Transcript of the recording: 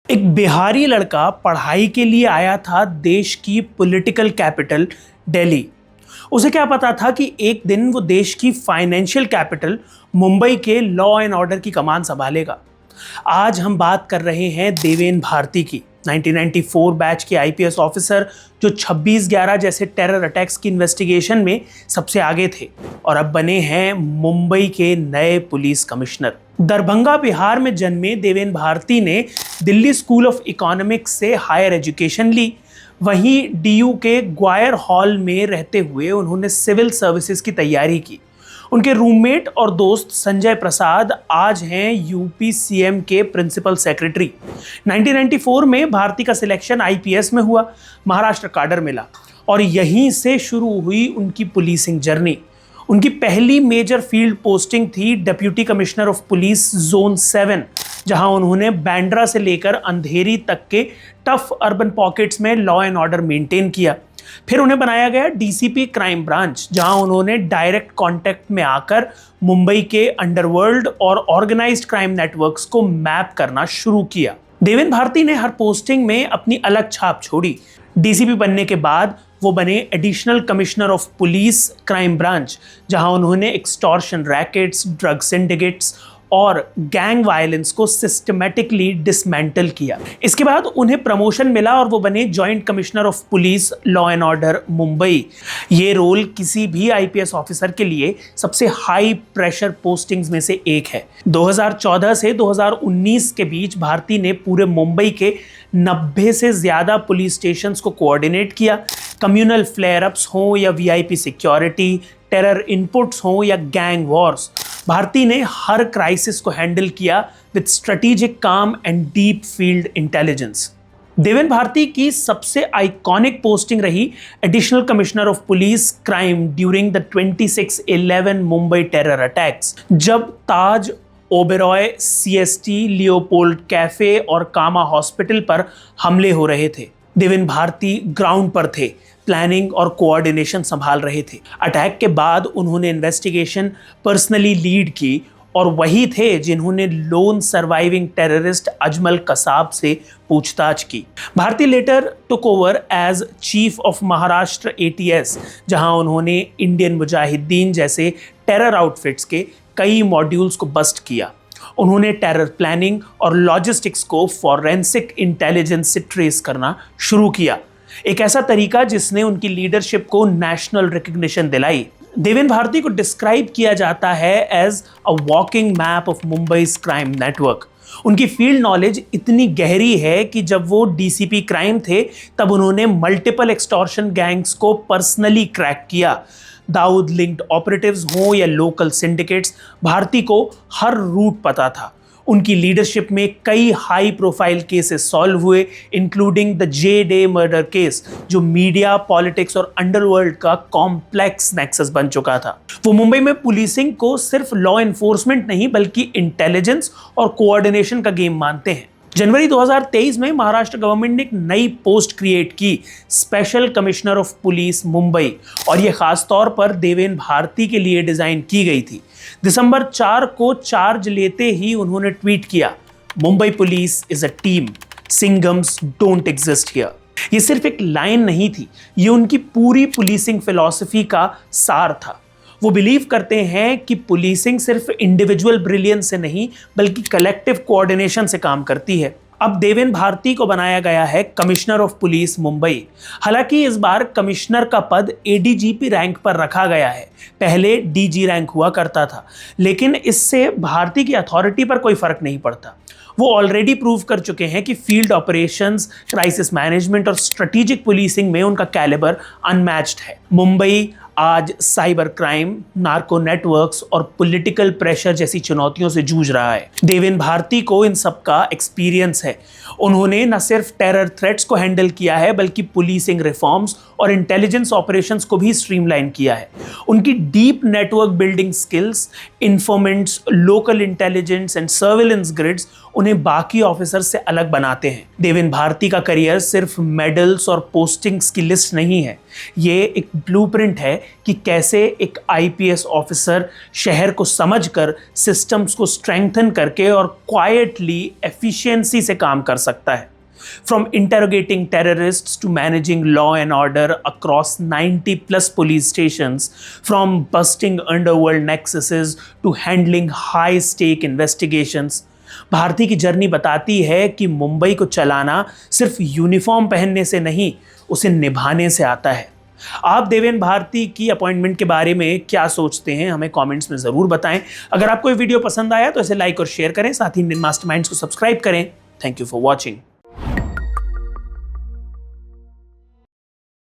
एक बिहारी लड़का पढ़ाई के लिए आया था देश की पॉलिटिकल कैपिटल दिल्ली। उसे क्या पता था कि एक दिन वो देश की फाइनेंशियल कैपिटल मुंबई के लॉ एंड ऑर्डर की कमान संभालेगा। आज हम बात कर रहे हैं देवेन भारती की। 1994 बैच के आईपीएस ऑफिसर जो 26/11 जैसे टेरर अटैक्स की इन्वेस्टिगेशन में सबसे आगे थे और अब बने हैं मुंबई के नए पुलिस कमिश्नर। दरभंगा बिहार में जन्मे देवेन भारती ने दिल्ली स्कूल ऑफ इकोनॉमिक्स से हायर एजुकेशन ली। वहीं डीयू के ग्वायर हॉल में रहते हुए उन्होंने सिविल सर्विसेज की तैयारी की। उनके रूममेट और दोस्त संजय प्रसाद आज हैं यूपी सीएम के प्रिंसिपल सेक्रेटरी। 1994 में भारती का सिलेक्शन आईपीएस में हुआ, महाराष्ट्र काडर मिला और यहीं से शुरू हुई उनकी पुलिसिंग जर्नी। उनकी पहली मेजर फील्ड पोस्टिंग थी deputy commissioner of police zone 7, जहां उन्होंने बांद्रा से लेकर अंधेरी तक के टफ अर्बन पॉकेट्स में लॉ एंड ऑर्डर मेंटेन किया। फिर उन्हें बनाया गया डीसीपी क्राइम ब्रांच, जहां उन्होंने डायरेक्ट कांटेक्ट में आकर मुंबई के अंडरवर्ल्ड और ऑर्गेनाइज्ड क्राइम नेटवर्क्स को मैप करना शुरू किया। देवेन भारती ने हर पोस्टिंग में अपनी अलग छाप छोड़ी। डीसीपी बनने के बाद वो बने additional commissioner of police crime branch, जहां उन्होंने एक्सटॉर्शन रैकेट्स, ड्रग सिंडिकेट्स और गैंग वायलेंस को सिस्टमैटिकली डिसमेंटल किया। इसके बाद उन्हें प्रमोशन मिला और वो बने joint commissioner of police law and order Mumbai. ये रोल किसी भी आईपीएस ऑफिसर के लिए सबसे हाई प्रेशर पोस्टिंग्स में से एक है। 2014 से 2019 के बीच भारती ने पूरे मुंबई के 90 से ज्यादा पुलिस स्टेशंस को कोऑर्डिनेट किया। कम्युनल फ्लेयर अप्स हो या वीआईपी सिक्योरिटी, टेरर इनपुट्स हो या गैंग वॉर्स, भारती ने हर क्राइसिस को हैंडल किया with strategic calm and deep field intelligence. Deven Bharti की सबसे आइकॉनिक पोस्टिंग रही additional commissioner of police crime during the 26/11 Mumbai terror attacks, जब Taj, Oberoi, CST, Leopold cafe और कामा हॉस्पिटल पर हमले हो रहे थे। देवेन भारती ग्राउंड पर थे, प्लानिंग और कोऑर्डिनेशन संभाल रहे थे। अटैक के बाद उन्होंने इन्वेस्टिगेशन पर्सनली लीड की और वही थे जिन्होंने lone surviving terrorist Ajmal Kasab से पूछताछ की। Bharti later took over as chief of Maharashtra ATS, जहां उन्होंने इंडियन मुजाहिदीन जैसे टेरर आउटफिट्स के कई मॉड्यूल्स को बस्ट किया। उन्होंने टेरर प्लानिंग और लॉजिस्टिक्स को फॉरेंसिक इंटेलिजेंस से ट्रेस करना शुरू किया, एक ऐसा तरीका जिसने उनकी लीडरशिप को नेशनल रिकग्निशन दिलाई। देवेन भारती को डिस्क्राइब किया जाता है as a walking map of Mumbai's crime network. उनकी फील्ड नॉलेज इतनी गहरी है कि जब वो डीसीपी क्राइम थे तब उन्होंने मल्टीपल एक्सटॉर्शन गैंग्स को पर्सनली क्रैक किया। दाऊद लिंक्ड ऑपरेटिव्स हो या लोकल सिंडिकेट्स, भारती को हर रूट पता था। उनकी लीडरशिप में कई हाई प्रोफाइल केसेस सॉल्व हुए, including the J day murder case, जो मीडिया, पॉलिटिक्स और अंडरवर्ल्ड का कॉम्प्लेक्स नेक्सस बन चुका था। वो मुंबई में पुलिसिंग को सिर्फ लॉ एनफोर्समेंट नहीं बल्कि इंटेलिजेंस और कोऑर्डिनेशन का गेम मानते हैं। जनवरी 2023 में महाराष्ट्र गवर्नमेंट ने एक नई पोस्ट क्रिएट की, special commissioner of police Mumbai, और ये खास तौर पर देवेन भारती के लिए डिजाइन की गई थी। दिसंबर 4 को चार्ज लेते ही उन्होंने ट्वीट किया, Mumbai police is a team, Singhams don't exist here. ये सिर्फ एक लाइन नहीं थी, ये उनकी पूरी पुलिसिंग फिलॉसफी का सार था। वो बिलीव करते हैं कि पुलिसिंग सिर्फ इंडिविजुअल ब्रिलियंस से नहीं बल्कि कलेक्टिव कोऑर्डिनेशन से काम करती है। अब देवेन भारती को बनाया गया है कमिश्नर ऑफ पुलिस मुंबई। हालांकि इस बार कमिश्नर का पद एडीजीपी रैंक पर रखा गया है, पहले डीजी रैंक हुआ करता था, लेकिन इससे भारती की अथॉरिटी पर कोई फर्क नहीं पड़ता। वो ऑलरेडी प्रूव कर चुके हैं कि फील्ड ऑपरेशंस, क्राइसिस मैनेजमेंट और स्ट्रेटेजिक पुलिसिंग में उनका कैलिबर अनमैच्ड है। मुंबई आज साइबर क्राइम, नार्को नेटवर्क्स और पॉलिटिकल प्रेशर जैसी चुनौतियों से जूझ रहा है। देवेन भारती को इन सब का एक्सपीरियंस है। उन्होंने न सिर्फ टेरर थ्रेट्स को हैंडल किया है बल्कि पुलिसिंग रिफॉर्म्स और इंटेलिजेंस ऑपरेशंस को भी स्ट्रीमलाइन किया है। उनकी deep network building skills, informants, local intelligence and surveillance grids उन्हें बाकी ऑफिसर्स से अलग बनाते हैं। देवेन भारती का करियर सिर्फ मेडल्स और पोस्टिंग्स की लिस्ट नहीं है, ये एक ब्लूप्रिंट है कि कैसे एक आईपीएस ऑफिसर शहर को समझकर सिस्टम्स को स्ट्रेंथन करके और क्वाइटली एफिशिएंसी से काम कर सकता है। From interrogating terrorists to managing law and order across 90 plus police stations, from busting underworld nexuses to handling high stake investigations, Bharti की जर्नी बताती है कि मुंबई को चलाना सिर्फ यूनिफॉर्म पहनने से नहीं, उसे निभाने से आता है। आप देवेन भारती की अपॉइंटमेंट के बारे में क्या सोचते हैं, हमें कमेंट्स में ज़रूर बताएं। अगर आपको ये वीडियो पसंद आया तो इसे लाइक और शेयर करें, साथ ही इंडियन मास्टरमाइंड्स को सब्सक्राइब करें। Thank you for watching.